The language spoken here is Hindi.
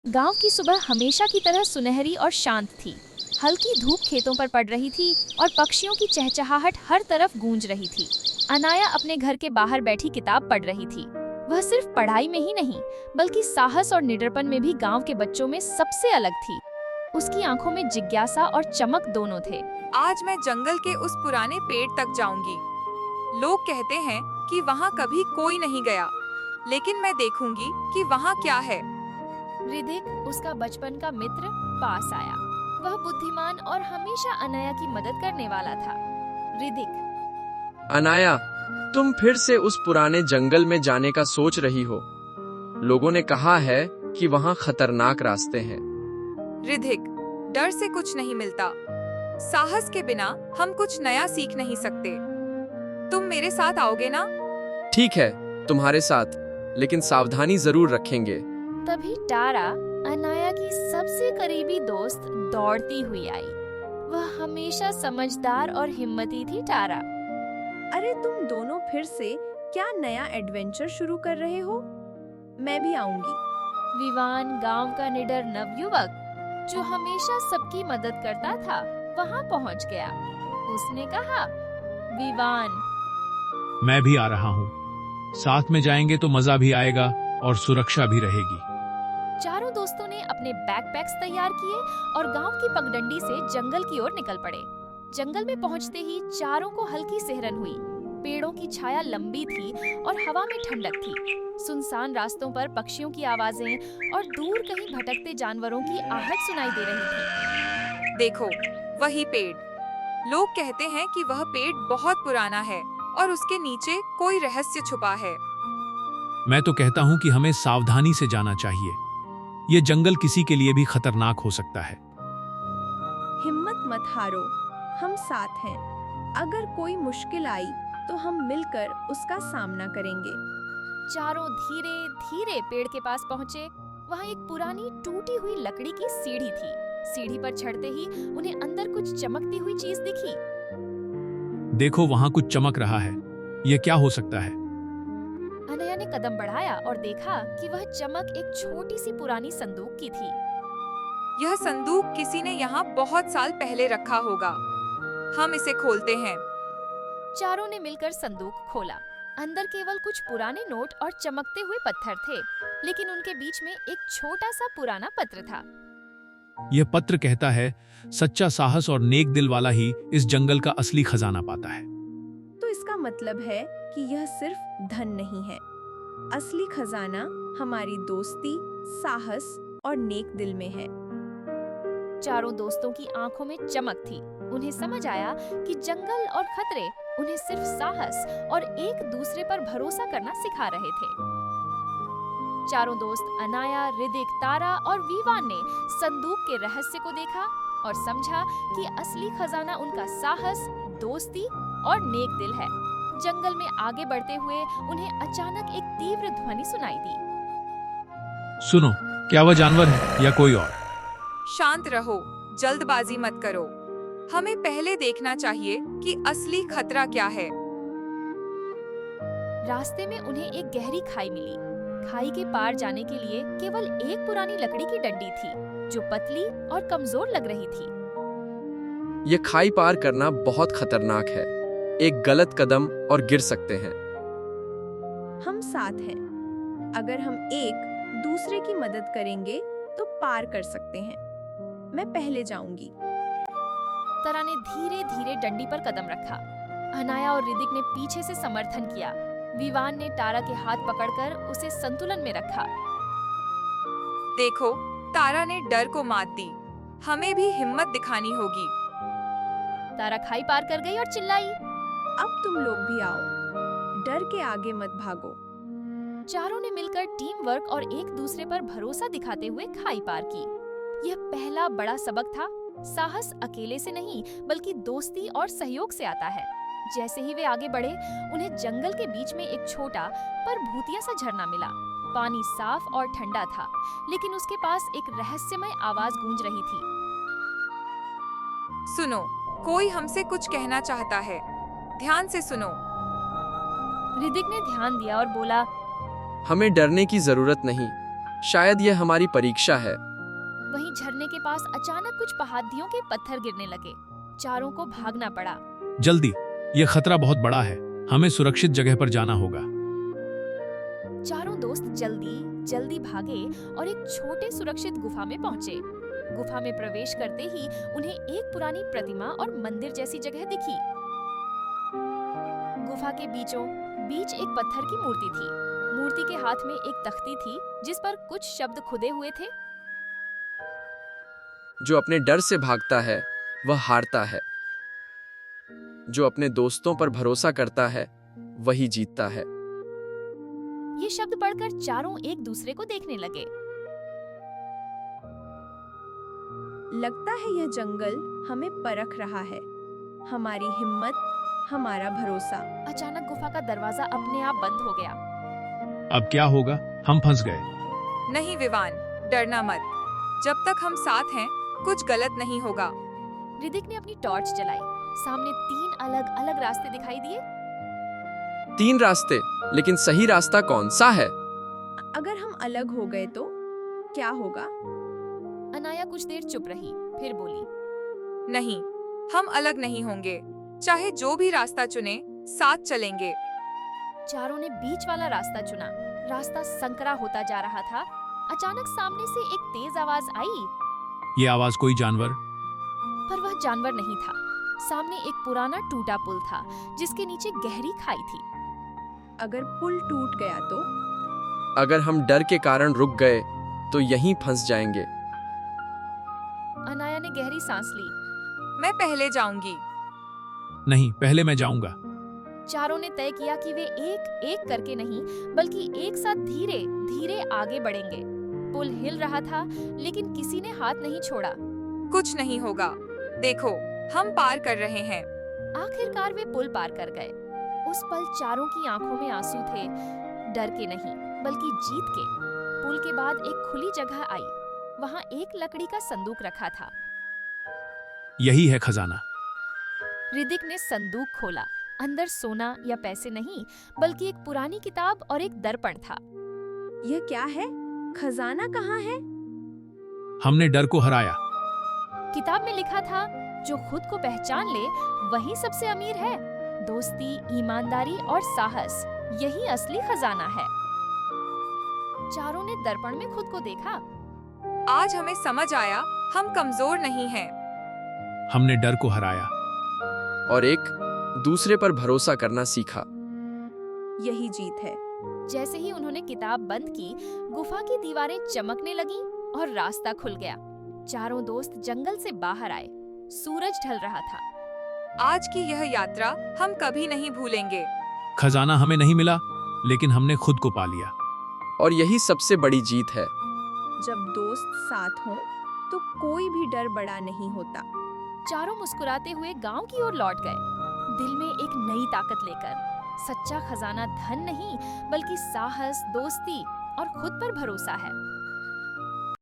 गांव की सुबह हमेशा की तरह सुनहरी और शांत थी। हल्की धूप खेतों पर पड़ रही थी और पक्षियों की चहचहाहट हर तरफ गूंज रही थी। अनाया अपने घर के बाहर बैठी किताब पढ़ रही थी। वह सिर्फ पढ़ाई में ही नहीं, बल्कि साहस और निडरपन में भी गांव के बच्चों में सबसे अलग थी। उसकी आंखों में जिज्ञासा और चमक दोनों थे। आज मैं जंगल के उस पुराने पेड़ तक जाऊंगी। लोग कहते हैं कि वहाँ कभी कोई नहीं गया, लेकिन मैं देखूंगी कि वहाँ क्या है। रिधिक, उसका बचपन का मित्र, पास आया। वह बुद्धिमान और हमेशा अनाया की मदद करने वाला था। रिधिक, अनाया, तुम फिर से उस पुराने जंगल में जाने का सोच रही हो। लोगों ने कहा है कि वहाँ खतरनाक रास्ते हैं। रिधिक, डर से कुछ नहीं मिलता। साहस के बिना हम कुछ नया सीख नहीं सकते। तुम मेरे साथ आओगे ना? ठीक है, तुम्हारे साथ, लेकिन सावधानी जरूर रखेंगे। तभी टारा, अनाया की सबसे करीबी दोस्त, दौड़ती हुई आई। वह हमेशा समझदार और हिम्मती थी। टारा, अरे तुम दोनों फिर से क्या नया एडवेंचर शुरू कर रहे हो? मैं भी आऊंगी। विवान, गांव का निडर नवयुवक जो हमेशा सबकी मदद करता था, वहां पहुंच गया। उसने कहा, विवान, मैं भी आ रहा हूँ। साथ में जाएंगे तो मजा भी आएगा और सुरक्षा भी रहेगी। चारों दोस्तों ने अपने बैकपैक्स तैयार किए और गांव की पगडंडी से जंगल की ओर निकल पड़े। जंगल में पहुंचते ही चारों को हल्की सिहरन हुई। पेड़ों की छाया लंबी थी और हवा में ठंडक थी। सुनसान रास्तों पर पक्षियों की आवाजें और दूर कहीं भटकते जानवरों की आहट सुनाई दे रही थी। देखो, वही पेड़। लोग कहते हैं कि वह पेड़ बहुत पुराना है और उसके नीचे कोई रहस्य छुपा है। मैं तो कहता हूँ कि हमें सावधानी से जाना चाहिए। ये जंगल किसी के लिए भी खतरनाक हो सकता है। हिम्मत मत हारो, हम साथ हैं। अगर कोई मुश्किल आई तो हम मिलकर उसका सामना करेंगे। चारों धीरे धीरे पेड़ के पास पहुंचे। वहां एक पुरानी टूटी हुई लकड़ी की सीढ़ी थी। सीढ़ी पर चढ़ते ही उन्हें अंदर कुछ चमकती हुई चीज दिखी। देखो, वहाँ कुछ चमक रहा है। ये क्या हो सकता है? अनया ने कदम बढ़ाया और देखा कि वह चमक एक छोटी सी पुरानी संदूक की थी। यह संदूक किसी ने यहाँ बहुत साल पहले रखा होगा। हम इसे खोलते हैं। चारों ने मिलकर संदूक खोला। अंदर केवल कुछ पुराने नोट और चमकते हुए पत्थर थे, लेकिन उनके बीच में एक छोटा सा पुराना पत्र था। यह पत्र कहता है, सच्चा साहस और नेक दिल वाला ही इस जंगल का असली खजाना पाता है। तो इसका मतलब है कि यह सिर्फ धन नहीं है। असली खजाना हमारी दोस्ती, साहस और नेक दिल में है। चारों दोस्तों की आंखों में चमक थी। उन्हें समझ आया कि जंगल और खतरे उन्हें सिर्फ साहस और एक दूसरे पर भरोसा करना सिखा रहे थे। चारों दोस्त अनाया, रिधिक, तारा और वीवान ने संदूक के रहस्य को देखा और समझा कि असली खजाना उनका साहस, दोस्ती और नेक दिल है। जंगल में आगे बढ़ते हुए उन्हें अचानक एक तीव्र ध्वनि सुनाई दी। सुनो, क्या वह जानवर है या कोई और? शांत रहो, जल्दबाजी मत करो। हमें पहले देखना चाहिए कि असली खतरा क्या है। रास्ते में उन्हें एक गहरी खाई मिली। खाई के पार जाने के लिए केवल एक पुरानी लकड़ी की डंडी थी, जो पतली और कमजोर लग रही थी। ये खाई पार करना बहुत खतरनाक है। एक गलत कदम और गिर सकते हैं। हम साथ हैं। अगर हम एक दूसरे की मदद करेंगे तो पार कर सकते हैं। मैं पहले जाऊंगी। तारा ने धीरे धीरे डंडी पर कदम रखा। अनाया और रिधिक ने पीछे से समर्थन किया। विवान ने तारा के हाथ पकड़कर उसे संतुलन में रखा। देखो, तारा ने डर को मात दी। हमें भी हिम्मत दिखानी होगी। तारा खाई पार कर गई और चिल्लाई, अब तुम लोग भी आओ। डर के आगे मत भागो। चारों ने मिलकर टीम वर्क और एक दूसरे पर भरोसा दिखाते हुए खाई पार की। यह पहला बड़ा सबक था। साहस अकेले से नहीं, बल्कि दोस्ती और सहयोग से आता है। जैसे ही वे आगे बढ़े, उन्हें जंगल के बीच में एक छोटा पर भूतिया सा झरना मिला। पानी साफ और ठंडा था, लेकिन उसके पास एक रहस्यमय आवाज गूंज रही थी। सुनो, कोई हमसे कुछ कहना चाहता है। ध्यान से सुनो। रिधिक ने ध्यान दिया और बोला, हमें डरने की जरूरत नहीं। शायद यह हमारी परीक्षा है। वहीं झरने के पास अचानक कुछ पहाड़ियों के पत्थर गिरने लगे। चारों को भागना पड़ा। जल्दी, ये खतरा बहुत बड़ा है, हमें सुरक्षित जगह पर जाना होगा। चारों दोस्त जल्दी जल्दी भागे और एक छोटे सुरक्षित गुफा में पहुंचे। गुफा में प्रवेश करते ही उन्हें एक पुरानी प्रतिमा और मंदिर जैसी जगह दिखी। गुफा के बीचों बीच एक पत्थर की मूर्ति थी। मूर्ति के हाथ में एक तख्ती थी जिस पर कुछ शब्द खुदे हुए थे। जो अपने डर से भागता है वह हारता है, जो अपने दोस्तों पर भरोसा करता है वही जीतता है। ये शब्द पढ़कर चारों एक दूसरे को देखने लगे। लगता है यह जंगल हमें परख रहा है, हमारी हिम्मत, हमारा भरोसा। अचानक गुफा का दरवाजा अपने आप बंद हो गया। अब क्या होगा? हम फंस गए। नहीं विवान, डरना मत। जब तक हम साथ हैं कुछ गलत नहीं होगा। रिदिक ने अपनी टॉर्च जलाई। सामने 3 अलग अलग रास्ते दिखाई दिए। 3 रास्ते, लेकिन सही रास्ता कौन सा है? अगर हम अलग हो गए तो क्या होगा? अनाया कुछ देर चुप रही, फिर बोली, नहीं, हम अलग नहीं होंगे। चाहे जो भी रास्ता चुने, साथ चलेंगे। चारों ने बीच वाला रास्ता चुना। रास्ता संकरा होता जा रहा था। अचानक सामने से एक तेज आवाज आई, ये आवाज कोई जानवर? पर वह जानवर नहीं था। सामने एक पुराना टूटा पुल था जिसके नीचे गहरी खाई थी। अगर पुल टूट गया तो? अगर हम डर के कारण रुक गए तो यहीं फंस जाएंगे। अनाया ने गहरी सांस ली। मैं पहले जाऊंगी। नहीं, पहले मैं जाऊंगा। चारों ने तय किया कि वे एक एक करके नहीं बल्कि एक साथ धीरे धीरे आगे बढ़ेंगे। पुल हिल रहा था लेकिन किसी ने हाथ नहीं छोड़ा। कुछ नहीं होगा, देखो हम पार कर रहे हैं। आखिरकार वे पुल पार कर गए। उस पल चारों की आंखों में आंसू थे, डर के नहीं बल्कि जीत के। पुल के बाद एक खुली जगह आई। वहां एक लकड़ी का संदूक रखा था। यही है खजाना। रिदिक ने संदूक खोला। अंदर सोना या पैसे नहीं बल्कि एक पुरानी किताब और एक दर्पण था। यह क्या है? खजाना कहाँ है? हमने डर को हराया। किताब में लिखा था, जो खुद को पहचान ले वही सबसे अमीर है। दोस्ती, ईमानदारी और साहस, यही असली खजाना है। चारों ने दर्पण में खुद को देखा। आज हमें समझ आया, हम कमजोर नहीं हैं। हमने डर को हराया और एक दूसरे पर भरोसा करना सीखा। यही जीत है। जैसे ही उन्होंने किताब बंद की, गुफा की दीवारें चमकने लगीं और रास्ता खुल गया। चारों दोस्त जंगल से बाहर आए। सूरज ढल रहा था। आज की यह यात्रा हम कभी नहीं भूलेंगे। खजाना हमें नहीं मिला, लेकिन हमने खुद को पा लिया। और यही सबसे बड़ी जीत है। जब दोस्त साथ हों तो कोई भी डर बड़ा नहीं होता। चारों मुस्कुराते हुए गांव की ओर लौट गए, दिल में एक नई ताकत लेकर। सच्चा खजाना धन नहीं बल्कि साहस, दोस्ती और खुद पर भरोसा है।